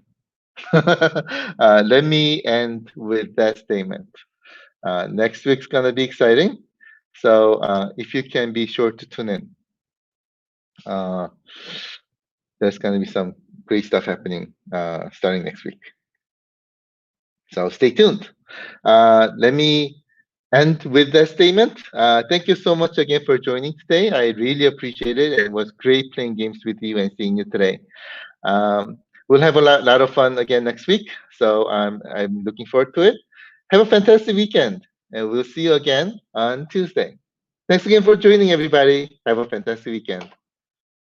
Speaker 1: Let me end with that statement. Next week's gonna be exciting, so if you can be sure to tune in. Uh, there's gonna be some great stuff happening starting next week. So stay tuned. Let me end with that statement. Thank you so much again for joining today. I really appreciate it. It was great playing games with you and seeing you today. We'll have a lot of fun again next week. So I'm looking forward to it. Have a fantastic weekend, and we'll see you again on Tuesday. Thanks again for joining, everybody. Have a fantastic weekend.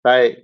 Speaker 1: Bye.